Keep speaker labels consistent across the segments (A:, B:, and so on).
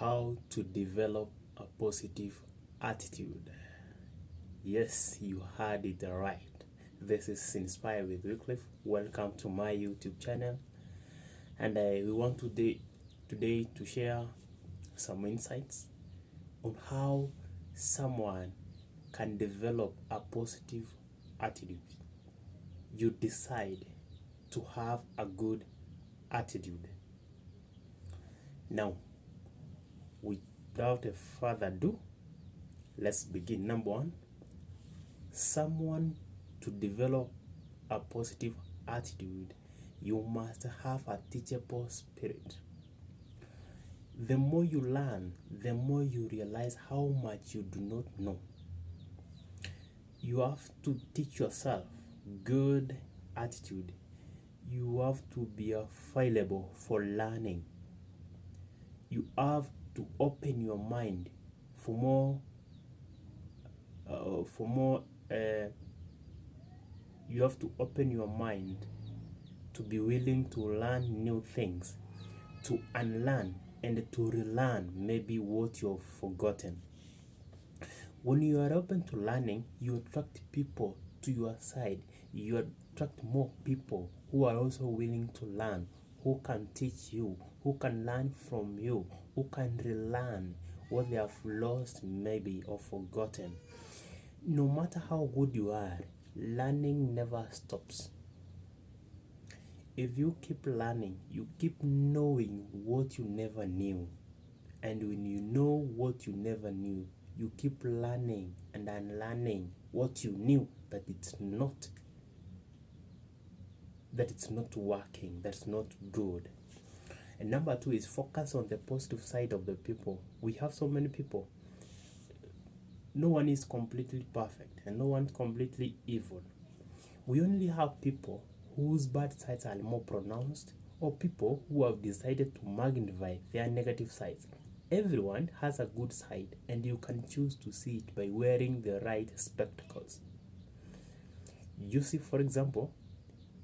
A: How to develop a positive attitude. Yes, you heard it right. This is Inspire with Wycliffe. Welcome to my YouTube channel. And we want today to share some insights on how someone can develop a positive attitude. You decide to have a good attitude. Now, without a further ado, let's begin. Number one, someone to develop a positive attitude, you must have a teachable spirit. The more you learn, the more you realize how much you do not know. You have to teach yourself good attitude. You have to be available for learning. You have to open your mind for more you have to open your mind to be willing to learn new things, to unlearn and to relearn maybe what you've forgotten. When you are open to learning, you attract people to your side. You attract more people who are also willing to learn, who can teach you, who can learn from you, who can relearn what they have lost maybe or forgotten. No matter how good you are, learning never stops. If you keep learning, you keep knowing what you never knew. And when you know what you never knew, you keep learning and unlearning what you knew that it's not working, that's not good. And number two is focus on the positive side of the people. We have so many people. No one is completely perfect and no one completely evil. We only have people whose bad sides are more pronounced, or people who have decided to magnify their negative sides. Everyone has a good side, and you can choose to see it by wearing the right spectacles. You see, for example,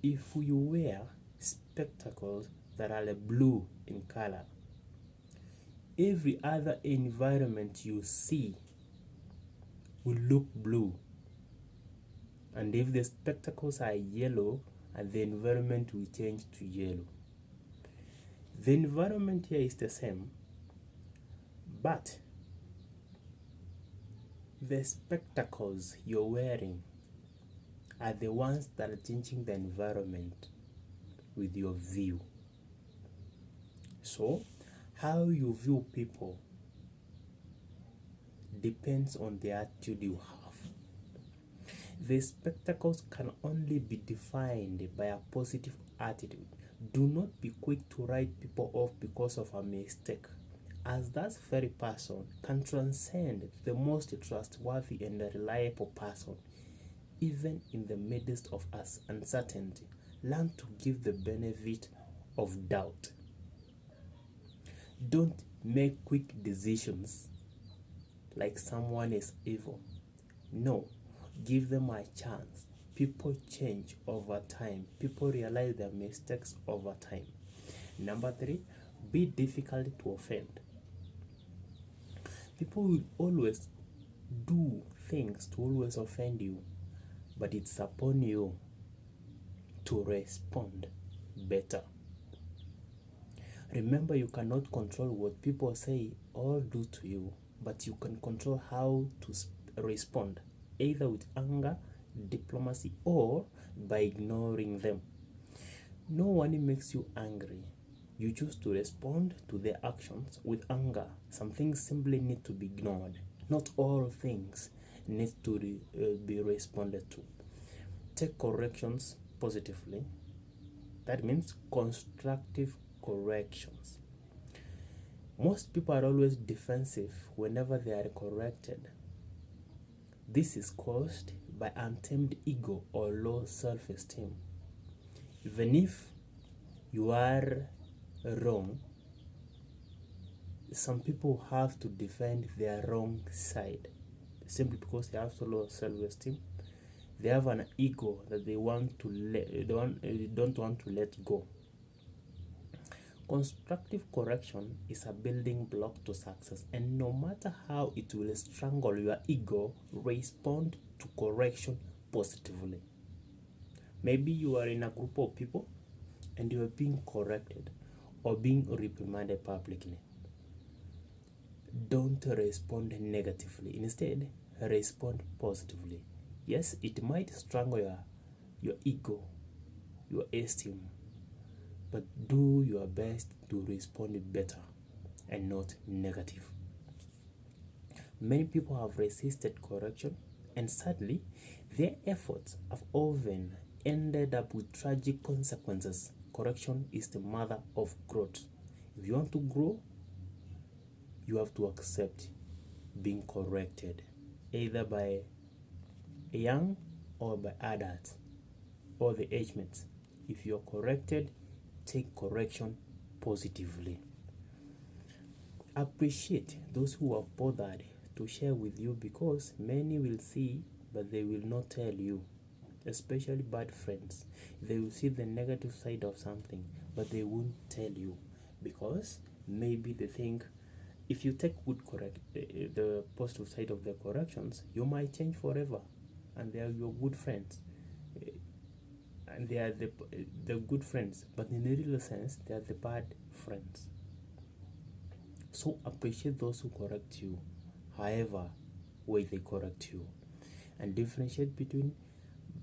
A: if you wear spectacles that are blue in color, every other environment you see will look blue. And if the spectacles are yellow, and the environment will change to yellow. The environment here is the same, but the spectacles you're wearing are the ones that are changing the environment with your view. So, how you view people depends on the attitude you have. The spectacles can only be defined by a positive attitude. Do not be quick to write people off because of a mistake, as that very person can transcend the most trustworthy and reliable person. Even in the midst of uncertainty, learn to give the benefit of doubt. Don't make quick decisions like someone is evil. No, give them a chance. People change over time. People realize their mistakes over time. Number three, be difficult to offend. People will always do things to always offend you, but it's upon you to respond better. Remember, you cannot control what people say or do to you, but you can control how to respond, either with anger, diplomacy, or by ignoring them. No one makes you angry. You choose to respond to their actions with anger. Some things simply need to be ignored. Not all things need to be responded to. Take corrections positively. That means constructive corrections. Most people are always defensive whenever they are corrected. This is caused by untamed ego or low self-esteem. Even if you are wrong, some people have to defend their wrong side simply because they have so low self-esteem. They have an ego that they don't want to let go. Constructive correction is a building block to success, and no matter how it will strangle your ego, respond to correction positively. Maybe you are in a group of people and you are being corrected or being reprimanded publicly. Don't respond negatively. Instead, respond positively. Yes, it might strangle your ego, your esteem, but do your best to respond better and not negative. Many people have resisted correction, and sadly, their efforts have often ended up with tragic consequences. Correction is the mother of growth. If you want to grow, you have to accept being corrected, either by a young or by adults or the age mates. If you're corrected, take correction positively. Appreciate those who are bothered to share with you, because many will see but they will not tell you, especially bad friends. They will see the negative side of something but they won't tell you, because maybe they think if you take the positive side of the corrections, you might change forever, and they are your good friends, and they are the good friends, but in the real sense they are the bad friends. So appreciate those who correct you, however way they correct you, and differentiate between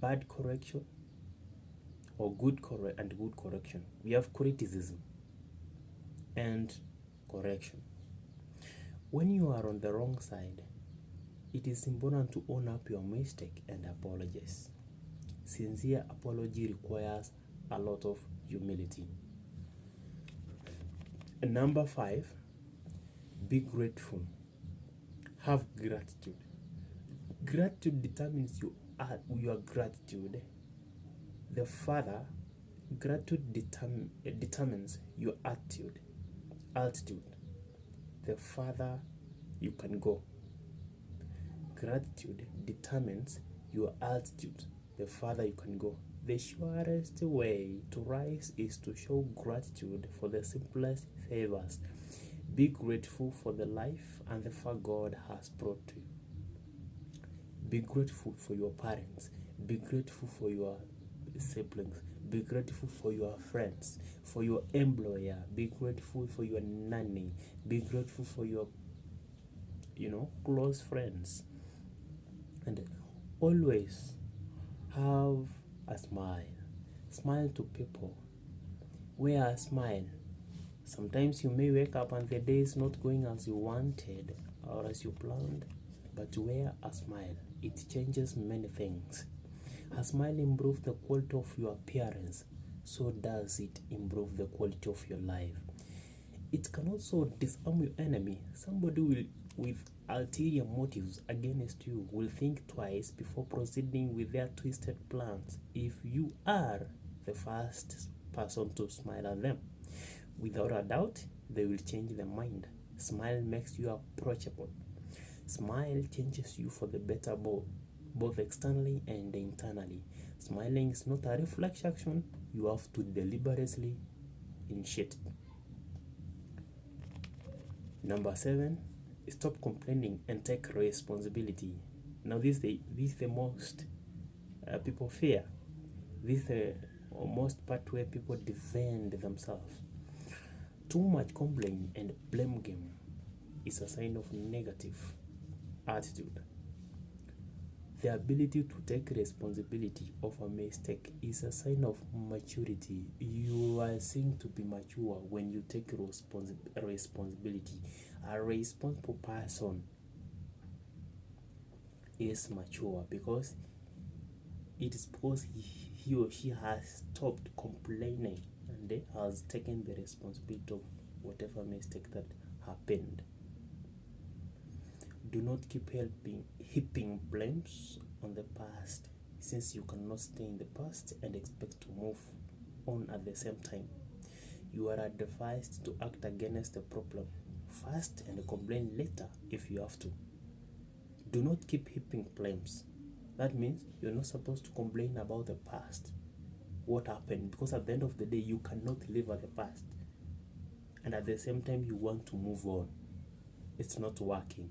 A: bad correction or good correction. We have criticism and correction. When you are on the wrong side, it is important to own up your mistake and apologize. Sincere apology requires a lot of humility. And number 5, be grateful. Have gratitude. Gratitude determines your gratitude. The Father, gratitude determines your altitude. The farther you can go. Gratitude determines your altitude. The farther you can go. The surest way to rise is to show gratitude for the simplest favors. Be grateful for the life and the far God has brought to you. Be grateful for your parents. Be grateful for your siblings. Be grateful for your friends, for your employer. Be grateful for your nanny. Be grateful for your close friends. And always have a smile. Smile to people. Wear a smile. Sometimes you may wake up and the day is not going as you wanted or as you planned, but wear a smile. It changes many things. A smile improves the quality of your appearance, so does it improve the quality of your life. It can also disarm your enemy. Somebody with ulterior motives against you will think twice before proceeding with their twisted plans if you are the first person to smile at them. Without a doubt, they will change their mind. Smile makes you approachable. Smile changes you for the better, both externally and internally. Smiling is not a reflex action, you have to deliberately initiate it. Number 7, stop complaining and take responsibility. Now this is the most people fear. This is the most part where people defend themselves. Too much complaint and blame game is a sign of negative attitude. The ability to take responsibility of a mistake is a sign of maturity. You are seen to be mature when you take responsibility. A responsible person is mature because it is because he or she has stopped complaining and has taken the responsibility of whatever mistake that happened. Do not keep heaping blames on the past, since you cannot stay in the past and expect to move on at the same time. You are advised to act against the problem first and complain later if you have to. Do not keep heaping blames. That means you're not supposed to complain about the past, what happened, because at the end of the day you cannot live at the past. and at the same time you want to move on. It's not working.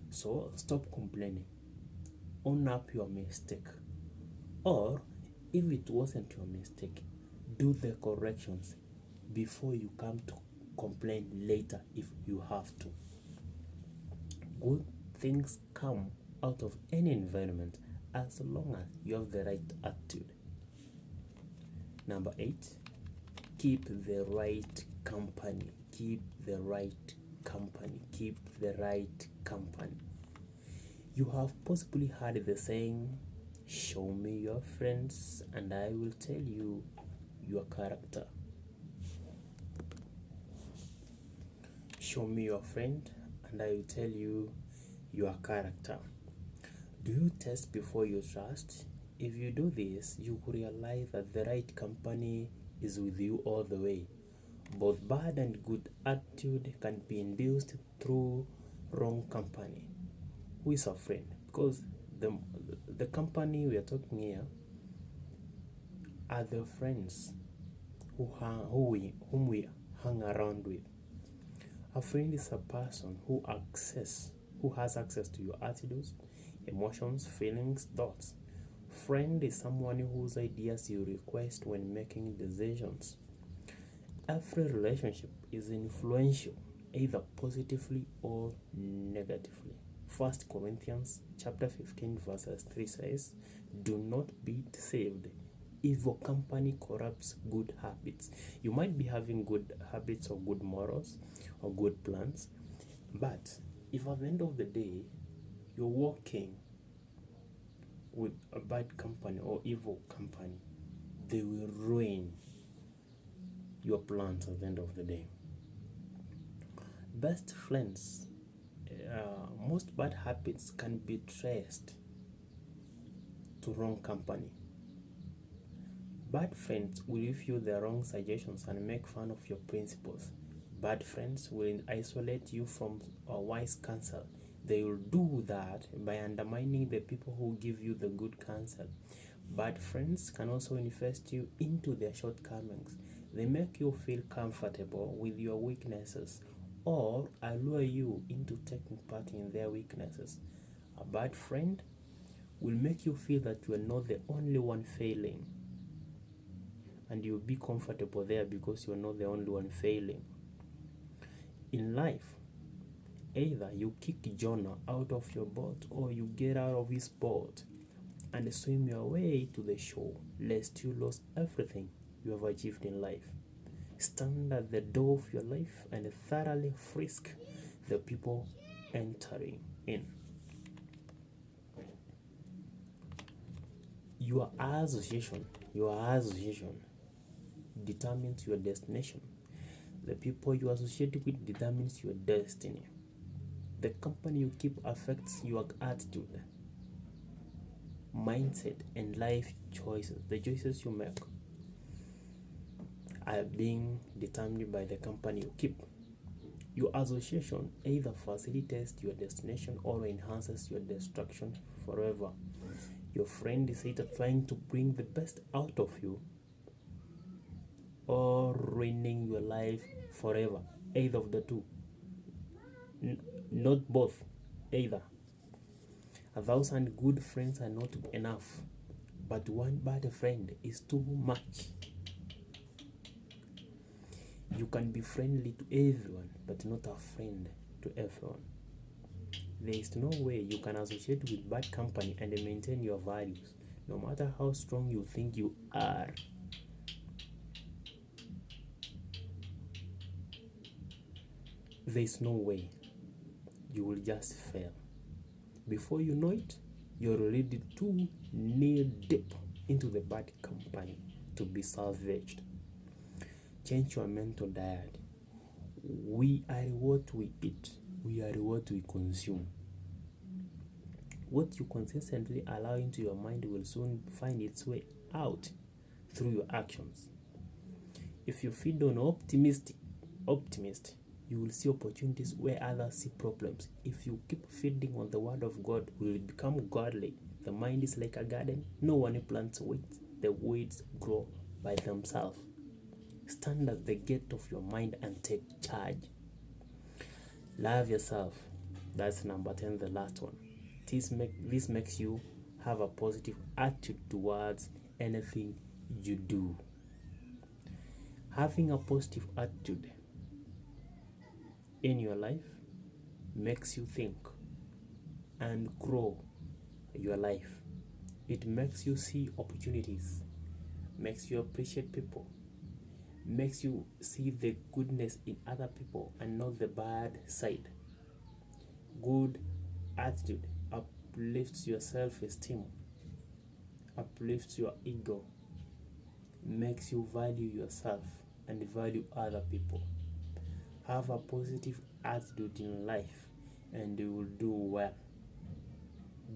A: So stop complaining. Own up your mistake. Or if it wasn't your mistake, do the corrections before you come to complain later if you have to. Good things come out of any environment as long as you have the right attitude. Number 8, keep the right company. Keep the right company. Keep the right company. You have possibly heard the saying, show me your friends and I will tell you your character. Show me your friend and I will tell you your character. Do you test before you trust? If you do this, you will realize that the right company is with you all the way. Both bad and good attitude can be induced through wrong company. Who is a friend? Because the company we are talking here are the friends whom we hang around with. A friend is a person who has access to your attitudes, emotions, feelings, thoughts. Friend is someone whose ideas you request when making decisions. Every relationship is influential, either positively or negatively. 1 Corinthians chapter 15 verses 3 says, do not be deceived. Evil company corrupts good habits. You might be having good habits or good morals or good plans, but if at the end of the day you're working with a bad company or evil company, they will ruin your plans at the end of the day. Best friends, most bad habits can be traced to wrong company. Bad friends will give you the wrong suggestions and make fun of your principles. Bad friends will isolate you from a wise counsel. They will do that by undermining the people who give you the good counsel. Bad friends can also invest you into their shortcomings. They make you feel comfortable with your weaknesses or allure you into taking part in their weaknesses. A bad friend will make you feel that you are not the only one failing, and you'll be comfortable there because you're not the only one failing. In life, either you kick Jonah out of your boat or you get out of his boat and swim your way to the shore, lest you lose everything you have achieved in life. Stand at the door of your life and thoroughly frisk the people entering in. Your association determines your destination. The people you associate with determines your destiny. The company you keep affects your attitude, mindset, and life choices. The choices you make are being determined by the company you keep. Your association either facilitates your destination or enhances your destruction forever. Your friend is either trying to bring the best out of you or ruining your life forever. Either of the two. Not both. Either. 1,000 good friends are not enough, but one bad friend is too much. You can be friendly to everyone, but not a friend to everyone. There is no way you can associate with bad company and maintain your values, no matter how strong you think you are. There is no way. You will just fail. Before you know it, you're already too knee deep into the bad company to be salvaged. Change your mental diet. We are what we eat. We are what we consume. What you consistently allow into your mind will soon find its way out through your actions. If you feed on optimist, you will see opportunities where others see problems. If you keep feeding on the word of God, you will become godly. The mind is like a garden. No one plants weeds. The weeds grow by themselves. Stand at the gate of your mind and take charge. Love yourself. That's number 10, the last one. This makes you have a positive attitude towards anything you do. Having a positive attitude in your life makes you think and grow your life. It makes you see opportunities, makes you appreciate people, makes you see the goodness in other people and not the bad side. Good attitude uplifts your self-esteem, uplifts your ego, makes you value yourself and value other people. Have a positive attitude in life and you will do well.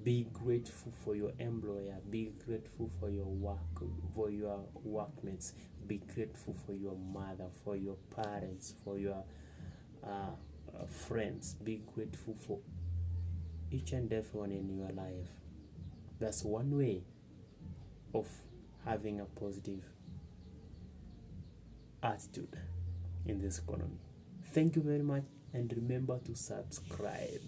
A: Be grateful for your employer, be grateful for your work, for your workmates, be grateful for your mother, for your parents, for your friends. Be grateful for each and everyone in your life. That's one way of having a positive attitude in this economy. Thank you very much, and remember to subscribe.